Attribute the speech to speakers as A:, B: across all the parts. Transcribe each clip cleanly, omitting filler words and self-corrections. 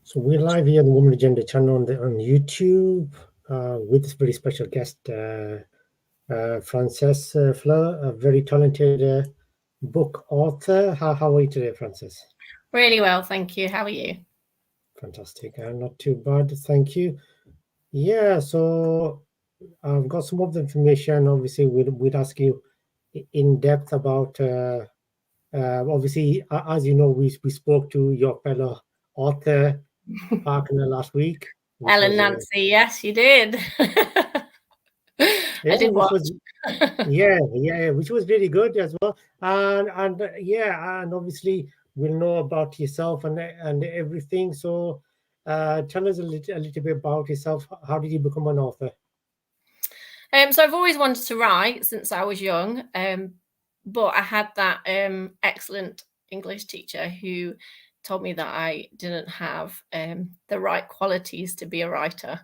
A: So we're live here on the Woman Agenda channel on YouTube with this very special guest, Frances Fleur, a very talented book author. How are you today, Frances?
B: Really well, thank you. How are you?
A: Fantastic. Not too bad, thank you. Yeah, so I've got some of the information. Obviously, we'd ask you in depth about. Obviously, as you know, we spoke to your fellow author partner last week, which
B: Ellen
A: was
B: Nancy, yes, you did.
A: yeah,
B: I did
A: which
B: watch.
A: was yeah, which was really good as well. And yeah, and obviously we'll know about yourself and everything. So, tell us a little bit about yourself. How did you become an author?
B: So I've always wanted to write since I was young, but I had that excellent English teacher who told me that I didn't have the right qualities to be a writer.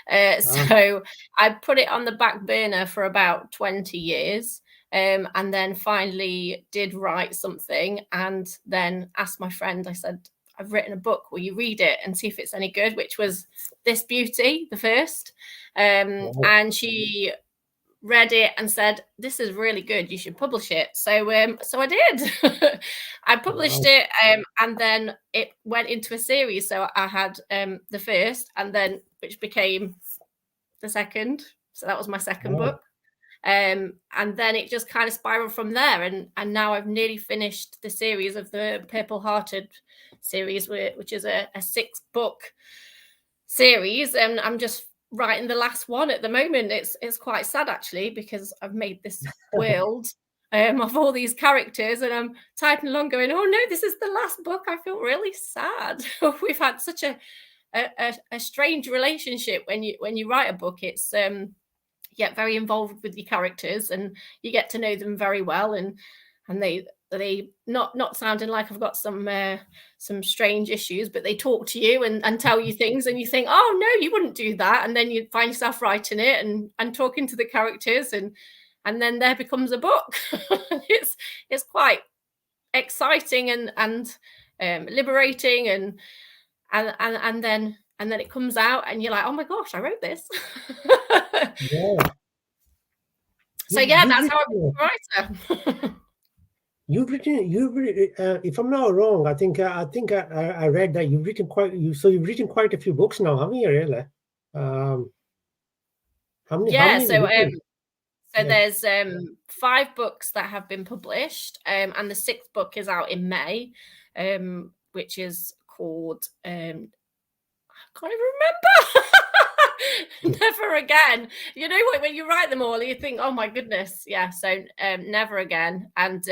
B: So I put it on the back burner for about 20 years. And then finally did write something and then asked my friend, I said, I've written a book, will you read it and see if it's any good? Which was This Beauty, the first. And she read it and said, this is really good, you should publish it. So I did. I published it, and then it went into a series. So I had the first, and then which became the second. So that was my second book. And then it just kind of spiraled from there, and now I've nearly finished the series of the Purple Hearted series, which is a 6-book series, and I'm just writing the last one at the moment. It's quite sad actually, because I've made this world of all these characters, and I'm typing along going, oh no, this is the last book. I feel really sad. We've had such a strange relationship when you write a book. It's you get very involved with your characters and you get to know them very well, and they not sounding like I've got some strange issues, but they talk to you and tell you things, and you think, oh no, you wouldn't do that, and then you find yourself writing it and talking to the characters, and then there becomes a book. It's quite exciting and liberating, and then it comes out and you're like, oh my gosh, I wrote this.
A: Yeah.
B: So yeah, that's how I became a writer.
A: You've written, if I'm not wrong, I think I read that you've written you've written quite a few books now, haven't you? Really? How many?
B: Yeah.
A: How many?
B: So there's 5 books that have been published, and the 6th book is out in May, which is called I can't even remember. Never Again. You know what, when you write them all, you think, oh my goodness, yeah. So Never Again, and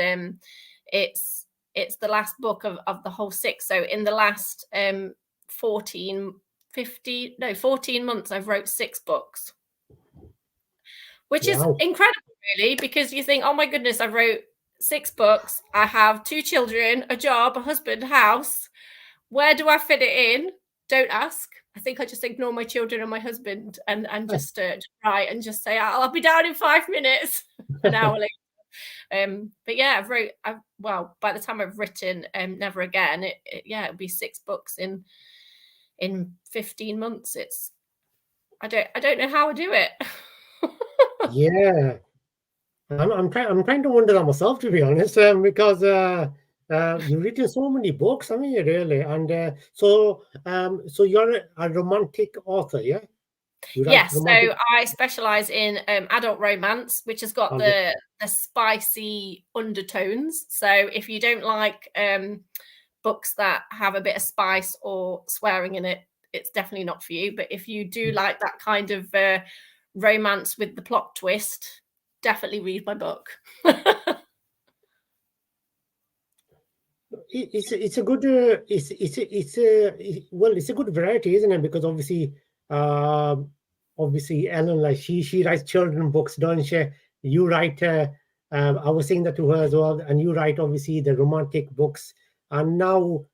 B: it's the last book of the whole 6. So in the last 14 months, I've wrote 6 books, which is incredible, really, because you think, oh my goodness, I wrote 6 books. I have 2 children, a job, a husband, a house. Where do I fit it in? Don't ask. I think I just ignore my children and my husband and just write and just say, I'll be down in 5 minutes, an hour later. But yeah, well, by the time I've written Never Again, it'll be 6 books in 15 months. I don't know how I do it.
A: Yeah, I'm trying to wonder that myself, to be honest, because you've written so many books, haven't you, really? And so you're a romantic author, yeah? You write
B: Yes,
A: romantic.
B: so I specialize in adult romance, which has got the spicy undertones. So if you don't like books that have a bit of spice or swearing in it, it's definitely not for you. But if you do like that kind of romance with the plot twist, definitely read my book.
A: It's a good it's a good variety, isn't it? Because obviously Ellen, like she writes children books, don't she? You write I was saying that to her as well, and you write obviously the romantic books, and now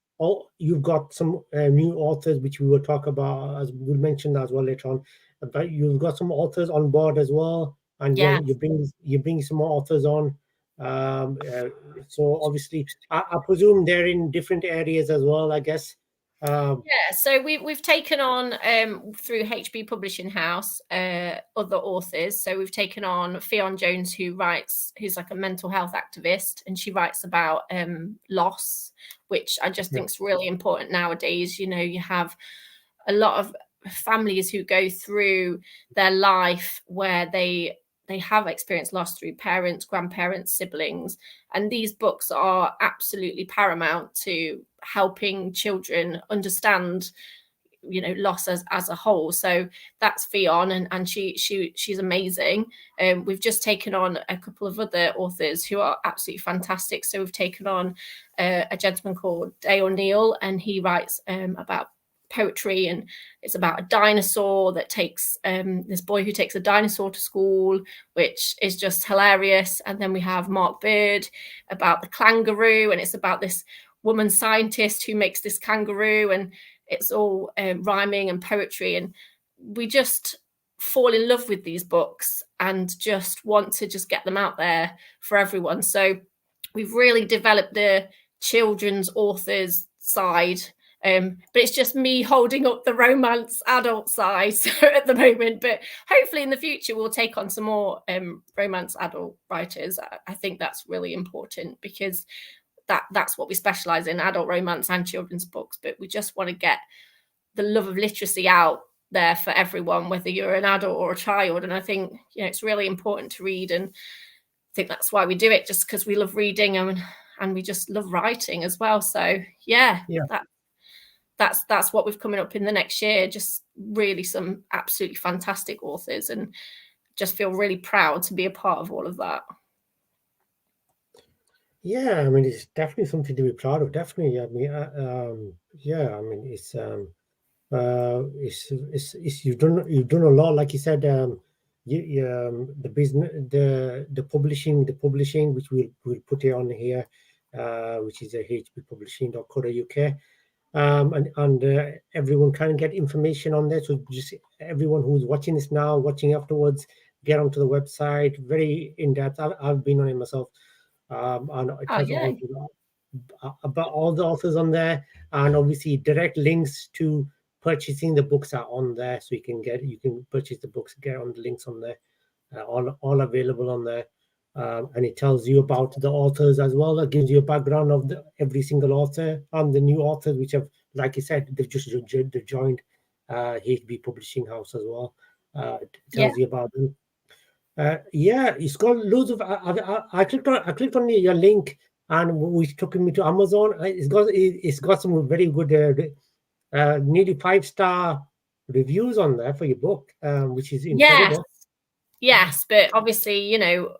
A: you've got some new authors which we will talk about, as we'll mention as well later on, but you've got some authors on board as well, and you bring some more authors on. So obviously, I presume they're in different areas as well, I guess.
B: Yeah, so we've taken on through HB Publishing House other authors. So we've taken on Fionn Jones, who's like a mental health activist, and she writes about loss, which I just think is really important nowadays. You know, you have a lot of families who go through their life where they have experienced loss through parents, grandparents, siblings, and these books are absolutely paramount to helping children understand, you know, loss as a whole. So that's Fionn, and she's amazing. We've just taken on a couple of other authors who are absolutely fantastic. So we've taken on a gentleman called Day O'Neill, and he writes about poetry, and it's about a dinosaur that takes this boy who takes a dinosaur to school, which is just hilarious. And then we have Mark Bird about the kangaroo, and it's about this woman scientist who makes this kangaroo, and it's all rhyming and poetry, and we just fall in love with these books and just want to just get them out there for everyone. So we've really developed the children's authors side, but it's just me holding up the romance adult side at the moment. But hopefully in the future we'll take on some more romance adult writers. I think that's really important, because that's what we specialize in, adult romance and children's books. But we just want to get the love of literacy out there for everyone, whether you're an adult or a child. And I think, you know, it's really important to read, and I think that's why we do it, just because we love reading, and we just love writing as well. So yeah. That's what we've coming up in the next year. Just really some absolutely fantastic authors, and just feel really proud to be a part of all of that.
A: Yeah, I mean, it's definitely something to be proud of. Definitely, I mean, yeah, I mean, it's you've done a lot, like you said. The business, the publishing, which we'll put it on here, which is a hbpublishing.co.uk. And everyone can get information on there. So just everyone who's watching this now, watching afterwards, get onto the website. Very in depth. I've been on it myself, and it has all about all the authors on there, and obviously direct links to purchasing the books are on there, so you can purchase the books, get on the links on there, all available on there. And it tells you about the authors as well. That gives you a background of every single author and the new authors, which have, like you said, they've just joined HB Publishing House as well. It tells you about them. Yeah, it's got loads of. I clicked on your link, and which took me to Amazon. It's got some very good, nearly 5-star reviews on there for your book, which is incredible.
B: Yes, but obviously, you know,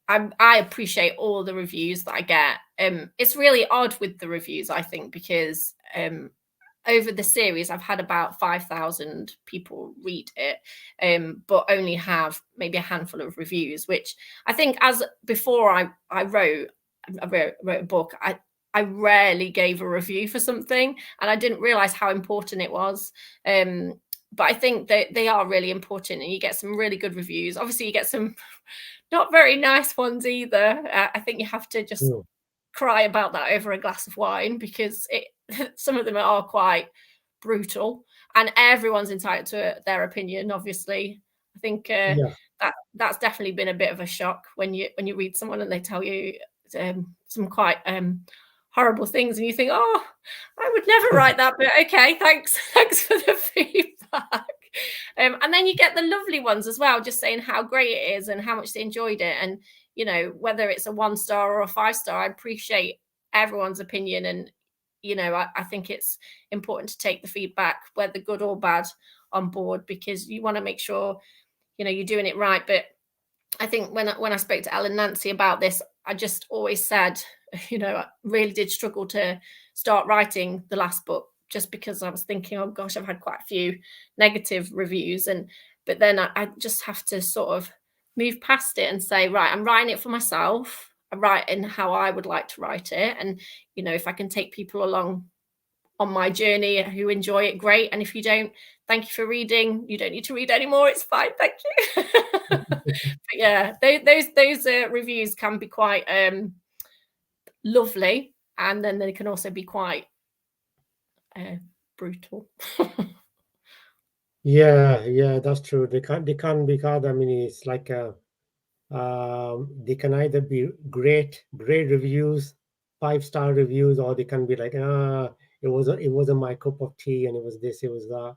B: I appreciate all the reviews that I get. It's really odd with the reviews, I think, because over the series I've had about 5,000 people read it, but only have maybe a handful of reviews, which I think, as before I wrote a book, I rarely gave a review for something, and I didn't realize how important it was. But I think that they are really important, and you get some really good reviews. Obviously, you get some not very nice ones either. I think you have to just cry about that over a glass of wine, because some of them are quite brutal, and everyone's entitled to their opinion, obviously. I think that's definitely been a bit of a shock when you read someone and they tell you some quite horrible things, and you think, oh, I would never write that, but okay, thanks for the feedback. And then you get the lovely ones as well, just saying how great it is and how much they enjoyed it. And, you know, whether it's a 1-star or a 5-star, I appreciate everyone's opinion. And, you know, I think it's important to take the feedback, whether good or bad, on board, because you want to make sure, you know, you're doing it right. But I think when I spoke to Ellen Nancy about this, I just always said, you know, I really did struggle to start writing the last book, just because I was thinking, oh gosh, I've had quite a few negative reviews. But then I just have to sort of move past it and say, right, I'm writing it for myself. I'm writing how I would like to write it. And, you know, if I can take people along on my journey who enjoy it, great. And if you don't, thank you for reading. You don't need to read anymore. It's fine. Thank you. But yeah, those reviews can be quite lovely, and then they can also be quite brutal.
A: Yeah, that's true. They can't be called. I mean, it's like they can either be great reviews, 5-star reviews, or they can be like, it wasn't my cup of tea, and it was this, it was that.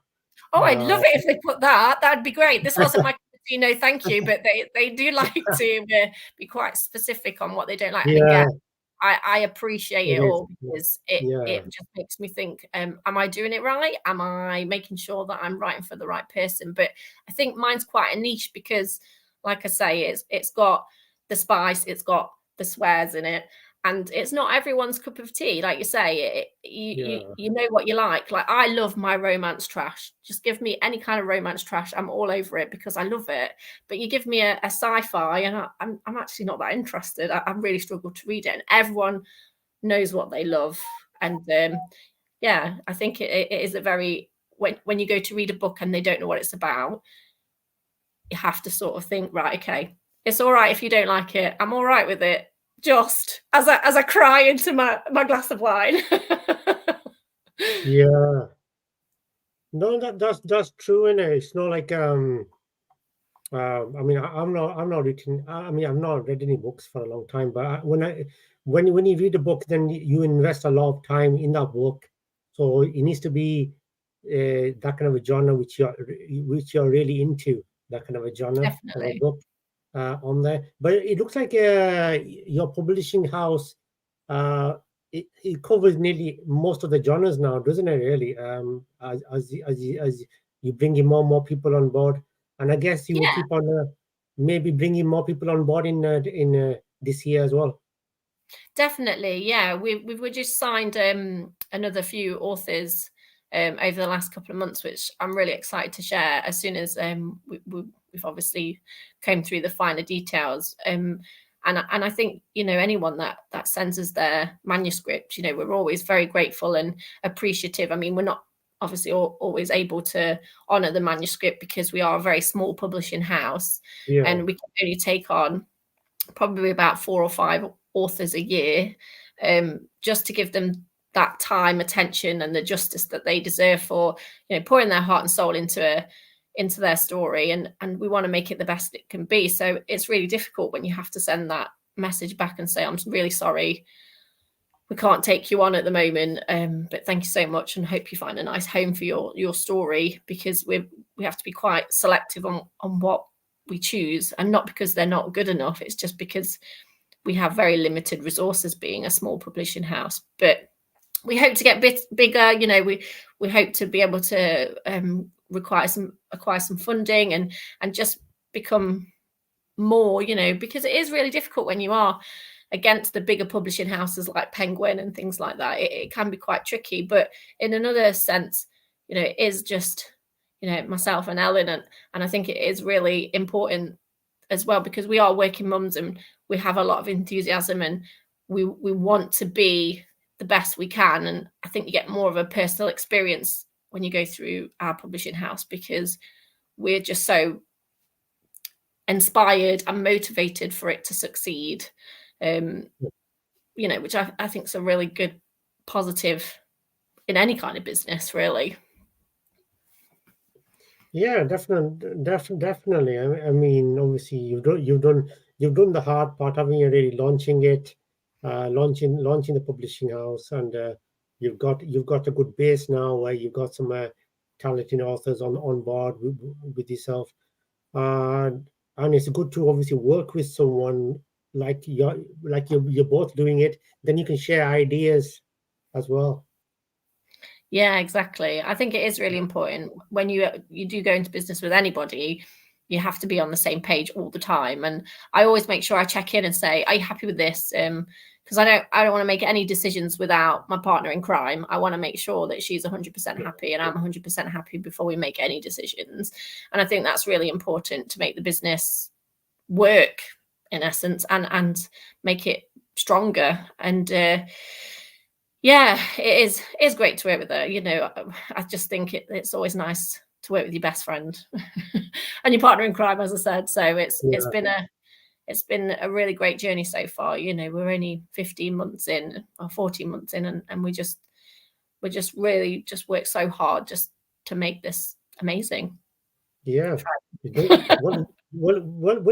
B: Oh, I'd love it if they put that. That'd be great. This wasn't my cup of tea, no, thank you. But they do like to be quite specific on what they don't like. And
A: Yeah,
B: again, I appreciate
A: it
B: it
A: is.
B: all because it just makes me think, am I doing it right? Am I making sure that I'm writing for the right person? But I think mine's quite a niche because, like I say, it's got the spice, it's got the swears in it, and it's not everyone's cup of tea. Like you say, you know what you like. Like, I love my romance trash. Just give me any kind of romance trash, I'm all over it because I love it. But you give me a sci-fi, and I'm actually not that interested. I really struggle to read it, and everyone knows what they love. And yeah, I think it is a very, when you go to read a book and they don't know what it's about, you have to sort of think, right, okay, it's all right if you don't like it. I'm all right with it. Just as I cry into my glass of wine.
A: Yeah. No, that's true, and it's not like I mean, I'm not reading. I mean, I've not read any books for a long time. But when you read a book, then you invest a lot of time in that book. So it needs to be that kind of a genre which you're really into. That kind of a genre of a
B: Definitely.
A: book on there. But it looks like your publishing house it covers nearly most of the genres now, doesn't it? Really, as you bring in more and more people on board. And I guess you will
B: Yeah.
A: keep on maybe bringing more people on board in this year as well.
B: Definitely, yeah. We just signed another few authors over the last couple of months, which I'm really excited to share as soon as we've obviously came through the finer details. And I think, anyone that sends us their manuscript, we're always very grateful and appreciative. I mean, we're not obviously always able to honor the manuscript because we are a very small publishing house,
A: Yeah,
B: and we can only take on probably about 4 or 5 authors a year, just to give them that time, attention, and the justice that they deserve for pouring their heart and soul into their story, and we want to make it the best it can be. So it's really difficult when you have to send that message back and say, I'm really sorry, we can't take you on at the moment, but thank you so much, and hope you find a nice home for your story, because we have to be quite selective on what we choose, and not because they're not good enough. It's just because we have very limited resources being a small publishing house. But we hope to get bigger. We hope to be able to acquire some funding and just become more, because it is really difficult when you are against the bigger publishing houses like Penguin and things like that. It can be quite tricky. But in another sense, it is just myself and Ellen, and I think it is really important as well, because we are working mums and we have a lot of enthusiasm, and we want to be the best we can. And I think you get more of a personal experience when you go through our publishing house, because we're just so inspired and motivated for it to succeed, which I think is a really good positive in any kind of business, really.
A: yeah, definitely. I mean, obviously, you've done the hard part, haven't you? Really launching it, launching the publishing house, and you've got a good base now where you've got some talented authors on board with yourself. uh, and it's good to obviously work with someone like you're both doing it. Then you can share ideas as well.
B: Yeah, exactly. I think it is really important when you do go into business with anybody. You have to be on the same page all the time, and I always make sure I check in and say, "Are you happy with this?" Because I don't want to make any decisions without my partner in crime. I want to make sure that she's 100% happy and I'm 100% happy before we make any decisions. And I think that's really important to make the business work, in essence, and make it stronger. And yeah, it's great to work with her. I just think it's always nice to work with your best friend and your partner in crime, as I said. So it's been a really great journey so far. We're only 15 months in or 14 months in, and we're we're just really just worked so hard just to make this amazing.
A: Yeah. Well,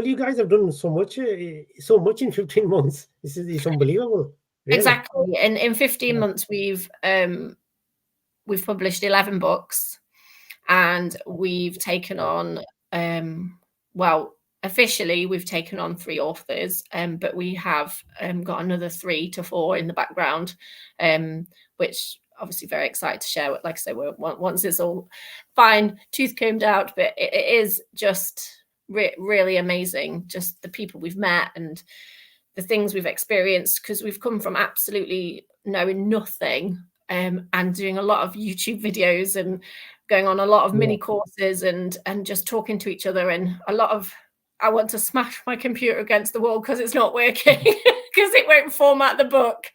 A: you guys have done so much in 15 months. This is unbelievable. Really.
B: Exactly. And in 15 months, we've published 11 books, and we've taken on, well, officially we've taken on 3 authors, but we have got another 3 to 4 in the background, which obviously very excited to share. Like I say, once it's all fine, tooth combed out, but it is just really amazing, just the people we've met and the things we've experienced, because we've come from absolutely knowing nothing, and doing a lot of YouTube videos and going on a lot of mini courses and just talking to each other, and a lot of, I want to smash my computer against the wall because it's not working, because it won't format the book.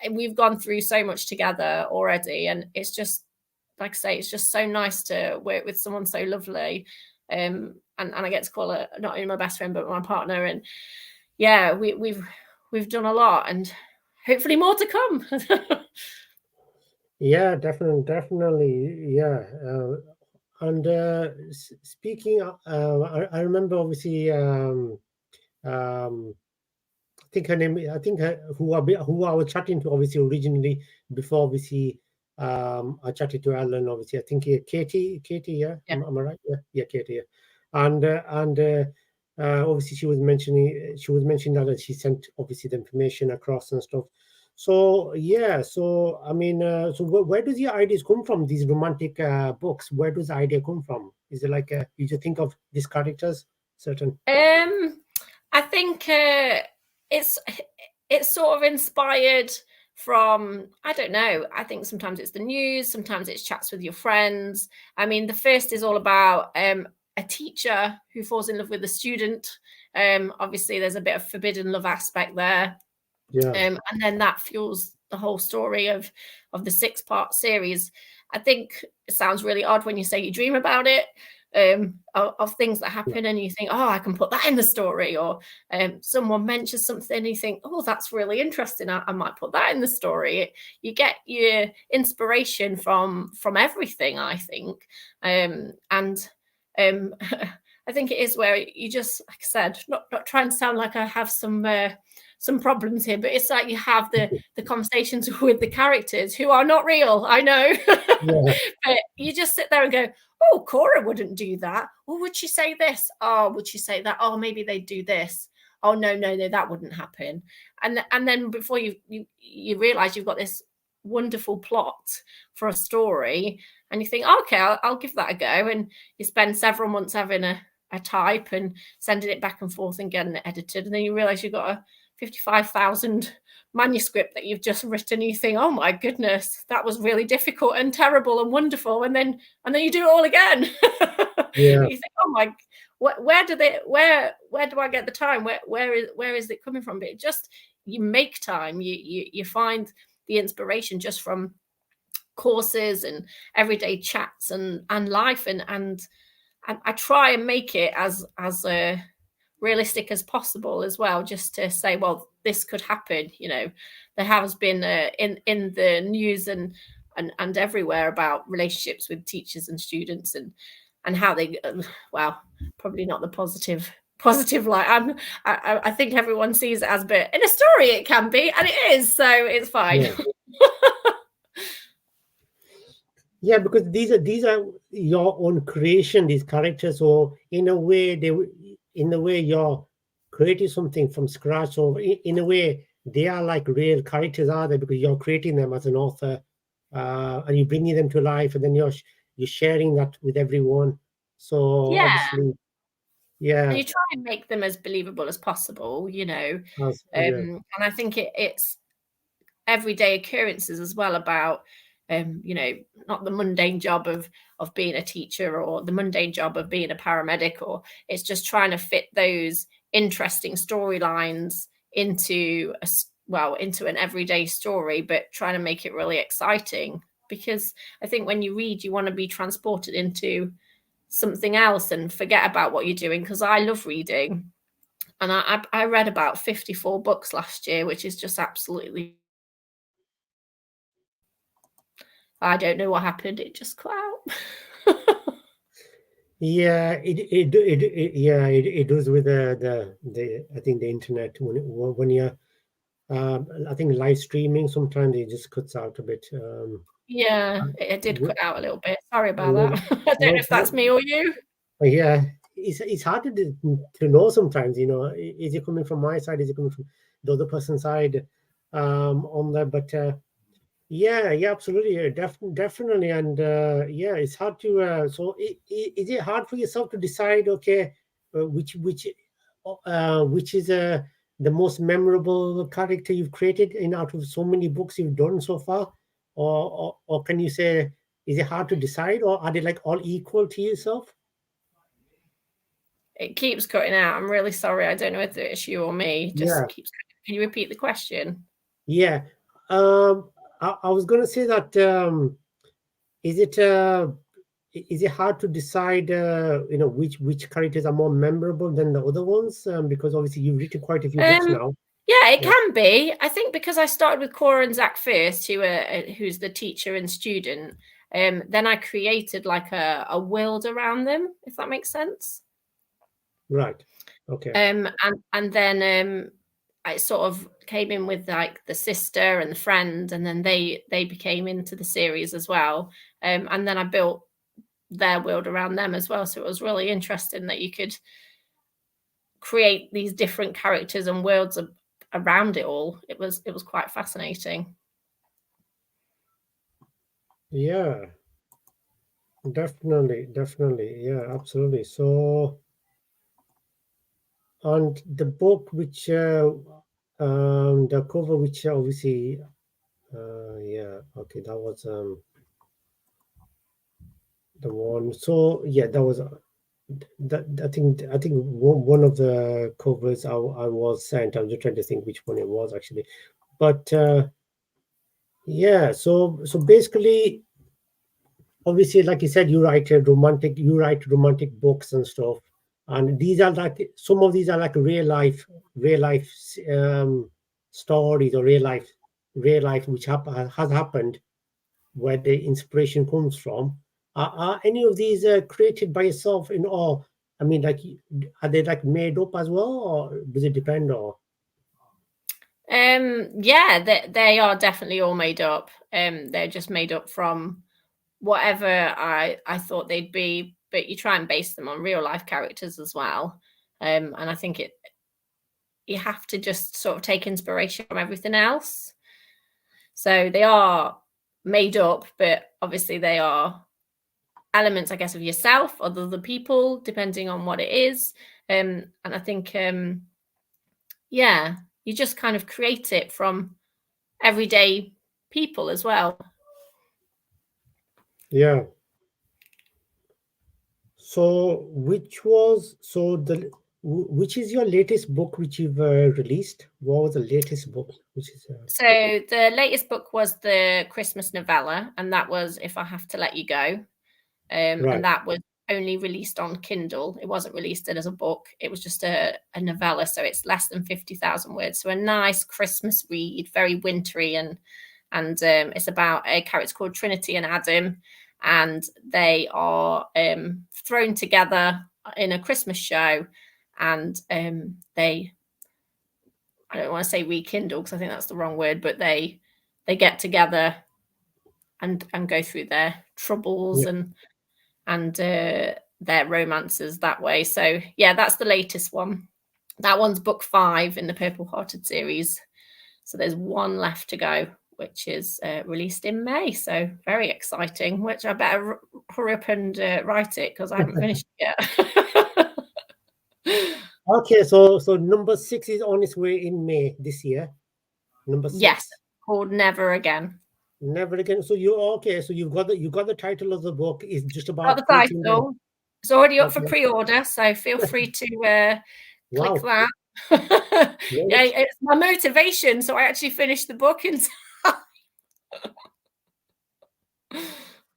B: We've gone through so much together already, and it's just, like I say, it's just so nice to work with someone so lovely, and I get to call her not only my best friend but my partner. And yeah, we've done a lot, and hopefully more to come.
A: Yeah, definitely. Yeah. And speaking, I remember obviously, I think her name, I think who I was chatting to obviously originally before obviously, I chatted to Alan obviously. I think Katie, yeah,
B: Yeah.
A: am I right? Yeah, Katie, yeah. And obviously she was mentioning that she sent obviously the information across and stuff. So yeah, so I mean, so where does your ideas come from? These romantic books, where does the idea come from? Is it like you just think of these characters, certain?
B: I think it's sort of inspired from, I don't know, I think sometimes it's the news, sometimes it's chats with your friends. I mean, the first is all about a teacher who falls in love with a student. Obviously there's a bit of forbidden love aspect there.
A: Yeah.
B: And then that fuels the whole story of the 6-part series. I think it sounds really odd when you say you dream about it, of things that happen, and you think, oh, I can put that in the story, or someone mentions something and you think, oh, that's really interesting, I might put that in the story. You get your inspiration from everything, I think. And I think it is where you just, like I said, not trying to sound like I have some problems here, but it's like you have the conversations with the characters who are not real, I know.
A: Yeah.
B: But you just sit there and go, oh, Cora wouldn't do that. Or would she say this? Oh, would she say that? Oh, maybe they'd do this. Oh, no, that wouldn't happen. And then before you realize you've got this wonderful plot for a story, and you think, okay, I'll give that a go. And you spend several months having a type and sending it back and forth and getting it edited. And then you realize you've got a 55,000 manuscript that you've just written. You think, oh my goodness, that was really difficult and terrible and wonderful. And then you do it all again.
A: Yeah.
B: You think, oh my, where do I get the time? Where is it coming from? But it just, you make time. You find the inspiration just from courses and everyday chats and life, and I try and make it as realistic as possible as well, just to say, well, this could happen. There has been in the news and everywhere about relationships with teachers and students, and how they, well, probably not the positive light. I think everyone sees it as, but in a story it can be, and it is, so it's fine.
A: Yeah. Yeah, because these are your own creation, these characters. So in a way, you're creating something from scratch. So in a way, they are like real characters, are they? Because you're creating them as an author, and you're bringing them to life, and then you're sharing that with everyone. So
B: Yeah.
A: obviously, yeah.
B: And you try and make them as believable as possible,
A: Yeah.
B: And I think it's everyday occurrences as well, about not the mundane job of being a teacher, or the mundane job of being a paramedic, or it's just trying to fit those interesting storylines into an everyday story, but trying to make it really exciting. Because I think when you read, you want to be transported into something else and forget about what you're doing. Because I love reading, and I read about 54 books last year, which is just absolutely I don't know what happened. It just cut out.
A: Yeah, it does with the I think the internet when you're I think live streaming sometimes it just cuts out a bit.
B: Yeah,
A: Uh,
B: it did
A: w-
B: cut out a little bit. Sorry about
A: no,
B: that. I don't know
A: no
B: if that's me
A: problem.
B: or you.
A: Yeah, it's hard to know sometimes. Is it coming from my side? Is it coming from the other person's side? On that, but. Yeah, yeah, absolutely, definitely, and yeah, it's hard to. So, is it hard for yourself to decide? Okay, which is the most memorable character you've created in out of so many books you've done so far, or can you say is it hard to decide, or are they like all equal to yourself?
B: It keeps cutting out. I'm really sorry. I don't know whether it's you or me. It just
A: Yeah,
B: keeps cutting. Can you repeat the question?
A: yeah. I was gonna say that. Is it is it hard to decide which characters are more memorable than the other ones because obviously you've written quite a few books
B: Um,
A: now.
B: yeah, it
A: Yeah,
B: can be. I think because I started with Cora and Zach first, who's the teacher and student. Then I created like a world around them, if that makes sense.
A: right. Okay.
B: And then I sort of came in with like the sister and the friend, and then they became into the series as well. And then I built their world around them as well. So it was really interesting that you could create these different characters and worlds around it all. It was quite fascinating.
A: Yeah, definitely. Yeah, absolutely. So on the book, which the cover, which obviously, yeah, okay, that was the one. So yeah, that was that. I think one of the covers I was sent. I'm just trying to think which one it was actually, but yeah. So basically, obviously, like you said, you write romantic books and stuff, and these are like some of these are like real life stories or real life which has happened where the inspiration comes from. Are any of these created by yourself in or I mean like are they like made up as well or does it depend or
B: Yeah, they are definitely all made up. They're just made up from whatever I thought they'd be, but you try and base them on real life characters as well. And I think you have to just sort of take inspiration from everything else. So they are made up, but obviously they are elements, I guess, of yourself or the other people, depending on what it is. And I think, yeah, you just kind of create it from everyday people as well.
A: yeah. So which is your latest book which you've released? What was the latest book which is
B: So the latest book was the Christmas novella, and that was If I Have to Let You Go.
A: right?
B: And that was only released on Kindle. It wasn't released as a book. It was just a novella, so it's less than 50,000 words. So a nice Christmas read, very wintry, and it's about a character called Trinity and Adam, and they are thrown together in a Christmas show, and they I don't want to say rekindle because I think that's the wrong word, but they get together and go through their troubles
A: Yeah,
B: and their romances that way. So yeah, that's the latest one. That one's book 5 in the Purple Hearted series. So there's one left to go, which is released in May. So very exciting. Which I better hurry up and write it because I haven't finished it yet.
A: okay, so number 6 is on its way in May this year. Number
B: Yes,
A: 6.
B: called Never Again.
A: Never again. So you got the title of the book. It's just
B: Got
A: about
B: the
A: creating the
B: title. It's already up for
A: okay.
B: pre-order, so feel free to click
A: Wow.
B: that.
A: Love
B: Yeah,
A: it.
B: it's my motivation, so I actually finished the book in time.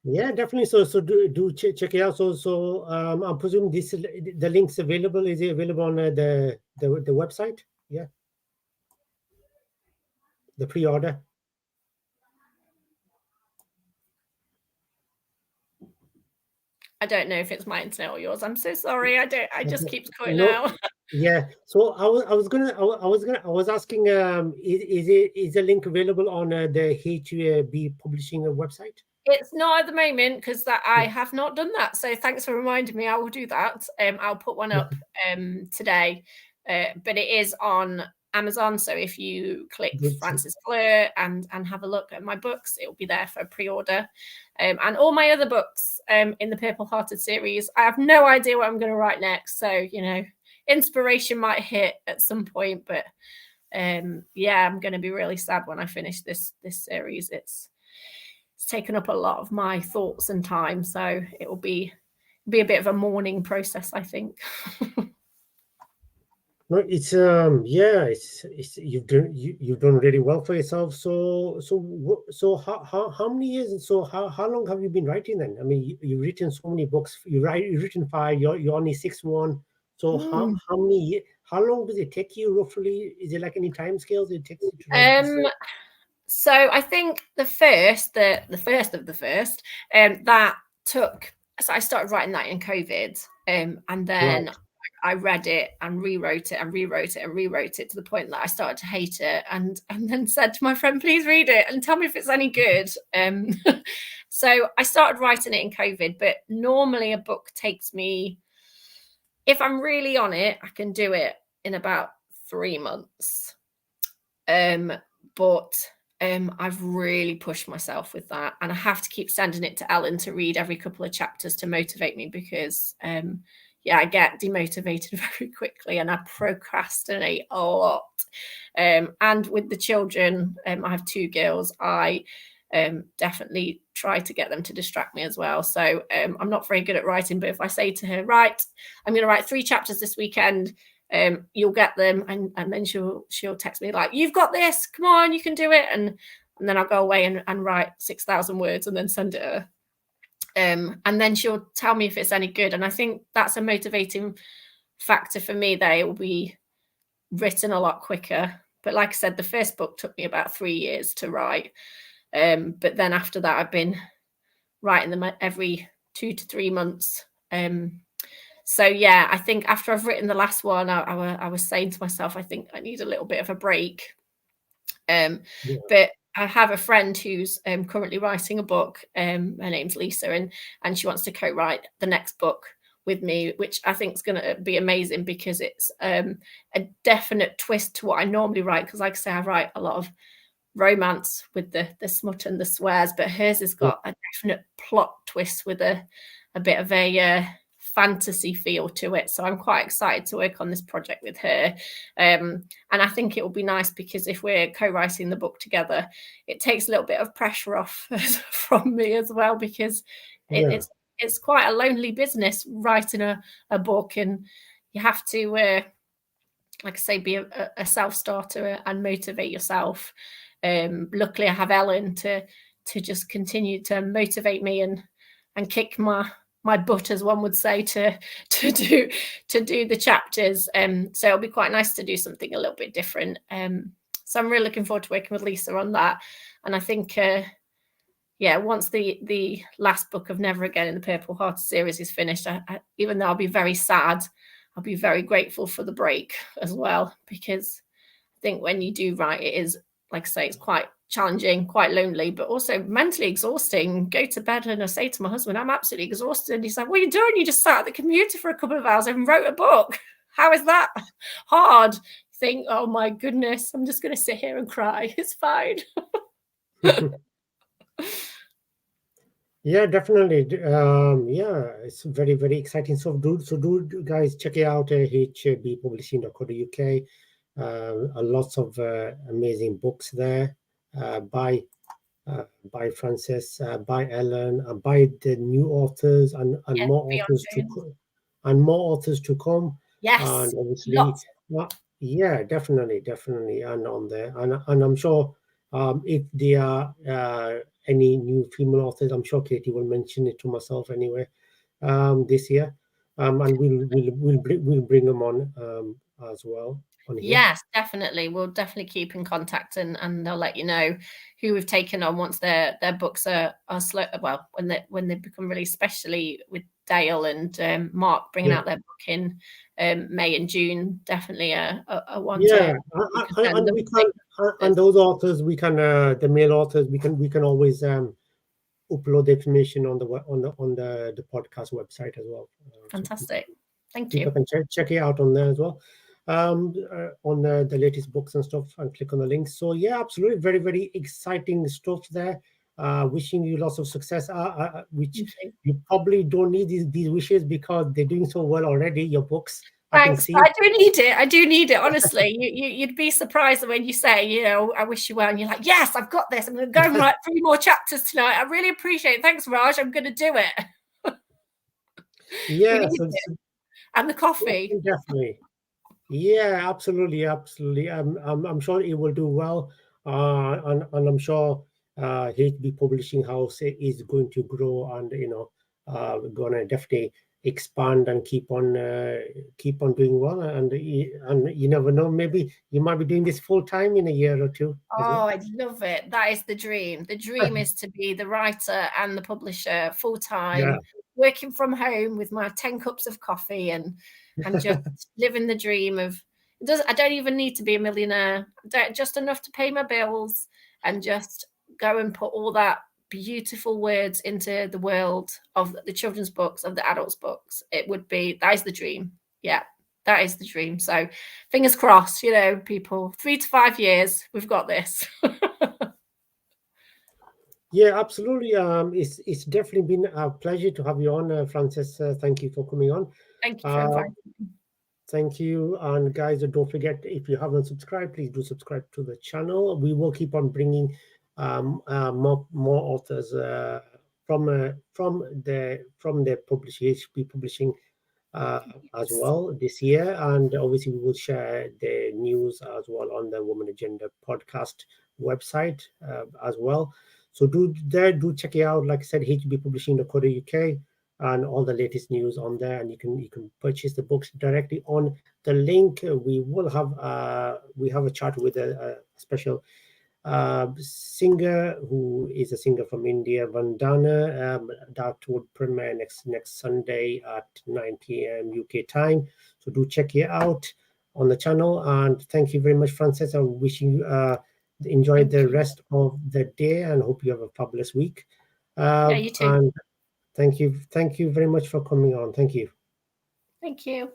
A: Yeah, definitely. So do check it out. So I'm presuming the link's available. Is it available on the website? Yeah, the pre-order.
B: I don't know if it's my internet or yours. I'm so sorry. I just keeps cutting
A: No,
B: out.
A: yeah. So I was asking, is the link available on the HB Publishing website?
B: It's not at the moment because that I
A: Yeah.
B: have not done that. So thanks for reminding me. I will do that. I'll put one up today, but it is on Amazon. So if you click
A: Good.
B: Frances Fleur and have a look at my books, it will be there for pre-order. And all my other books in the Purple Hearted series. I have no idea what I'm going to write next. So, you know, inspiration might hit at some point, but yeah, I'm going to be really sad when I finish this series. It's taken up a lot of my thoughts and time, so it will be a bit of a mourning process, I think.
A: No, it's yeah, it's you've done really well for yourself. So how many years and so how long have you been writing then? I mean, you've written so many books. You've written five. You're only six one. So how long does it take you roughly? Is it like any time scales it takes you to write this?
B: So I think the first of the first, that took. So I started writing that in COVID, and then
A: Right.
B: I read it and rewrote it and rewrote it and rewrote it to the point that I started to hate it, and then said to my friend, "Please read it and tell me if it's any good." So I started writing it in COVID, but normally a book takes me, if I'm really on it, I can do it in about 3 months. But I've really pushed myself with that, and I have to keep sending it to Ellen to read every couple of chapters to motivate me because yeah, I get demotivated very quickly and I procrastinate a lot. And with the children, I have 2 girls. I definitely try to get them to distract me as well. So I'm not very good at writing, but if I say to her, right, I'm going to write 3 chapters this weekend, you'll get them, and then she'll text me like, "You've got this, come on, you can do it," and then I'll go away and write 6,000 words and then send it to her. And then she'll tell me if it's any good, and I think that's a motivating factor for me that it will be written a lot quicker. But like I said, the first book took me about 3 years to write, but then after that I've been writing them every 2 to 3 months. So yeah, I think after I've written the last one, I was saying to myself, I think I need a little bit of a break.
A: Yeah.
B: But I have a friend who's currently writing a book. Her name's Lisa, and she wants to co-write the next book with me, which I think is going to be amazing because it's a definite twist to what I normally write. Because, like I say, I write a lot of romance with the smut and the swears, but hers has got a definite plot twist with a bit of a fantasy feel to it. So I'm quite excited to work on this project with her. And I think it will be nice because if we're co-writing the book together, it takes a little bit of pressure off from me as well, because
A: Yeah.
B: it's quite a lonely business writing a book, and you have to like I say, be a self-starter and motivate yourself. Luckily I have Ellen to just continue to motivate me and kick my butt, as one would say, to do the chapters. So it'll be quite nice to do something a little bit different. So I'm really looking forward to working with Lisa on that. And I think yeah, once the last book of Never Again in the Purple Heart series is finished, even though I'll be very sad, I'll be very grateful for the break as well, because I think when you do write, it is, like I say, it's quite challenging, quite lonely, but also mentally exhausting. Go to bed and I say to my husband, I'm absolutely exhausted. And he's like, what are you doing? You just sat at the computer for a couple of hours and wrote a book. How is that hard? Think, oh my goodness, I'm just going to sit here and cry. It's fine.
A: Yeah, definitely. Yeah, it's very, very exciting. So do guys check it out, hbpublishing.co.uk. Lots of amazing books there by Frances, by Ellen, by the new authors and
B: Yeah,
A: more
B: beyond
A: authors to
B: dreams.
A: and more authors to come. And
B: Yes,
A: obviously,
B: lots.
A: yeah, definitely, and on there, and I'm sure if there are any new female authors, I'm sure Katie will mention it to myself anyway this year, and we'll bring them on as well. on here.
B: Yes, definitely. We'll definitely keep in contact, and they'll let you know who we've taken on once their books are slow. Well, when they become released, especially with Dale and Mark bringing
A: Yeah.
B: out their book in May and June. Definitely a one
A: Yeah,
B: to send
A: and
B: them.
A: we can, and those authors, we can, the male authors, we can always upload the information on the podcast website as well. So
B: Fantastic. Thank
A: people
B: you.
A: can check it out on there as well, on the latest books and stuff, and click on the links. So yeah, absolutely, very very exciting stuff there. Wishing you lots of success. Which
B: Thank you.
A: you probably don't need these wishes because they're doing so well already. Your books, I can
B: Thanks.
A: see.
B: I do need it. I do need it. Honestly, you'd be surprised when you say, I wish you well, and you're like, yes, I've got this. I'm going to go and write 3 more chapters tonight. I really appreciate it. Thanks, Raj. I'm going to do it. We
A: Yeah,
B: need it. And the coffee.
A: definitely. Yeah, absolutely, absolutely. I'm sure it will do well, and I'm sure HB Publishing House is going to grow, and gonna definitely expand and keep on doing well. And you never know, maybe you might be doing this full time in a year or two as
B: Oh,
A: well.
B: I love it. That is the dream. The dream is to be the writer and the publisher full
A: Yeah,
B: time, working from home with my 10 cups of coffee and just living the dream of I don't even need to be a millionaire. Just enough to pay my bills and just go and put all that beautiful words into the world of the children's books, of the adults' books. That is the dream. Yeah. That is the dream. So fingers crossed, people, 3 to 5 years, we've got this.
A: yeah, absolutely. It's definitely been a pleasure to have you on, Frances. Thank you for coming on.
B: Thank you for
A: Uh,
B: inviting me.
A: Thank you. And guys, don't forget, if you haven't subscribed, please do subscribe to the channel. We will keep on bringing more authors from the publishing uh, as well this year. And obviously, we will share the news as well on the Woman Agenda podcast website as well. So do check it out. Like I said, hbpublishing.co.uk, and all the latest news on there, and you can purchase the books directly on the link. We have a chat with a special singer who is a singer from India, Vandana. That would premiere next Sunday at 9 p.m. UK time. So do check it out on the channel. And thank you very much, Frances. I'm wishing you enjoy
B: Thank
A: the
B: you.
A: rest of the day and hope you have a fabulous week.
B: Yeah, you too.
A: And thank you very much for coming on. Thank you.
B: Thank you.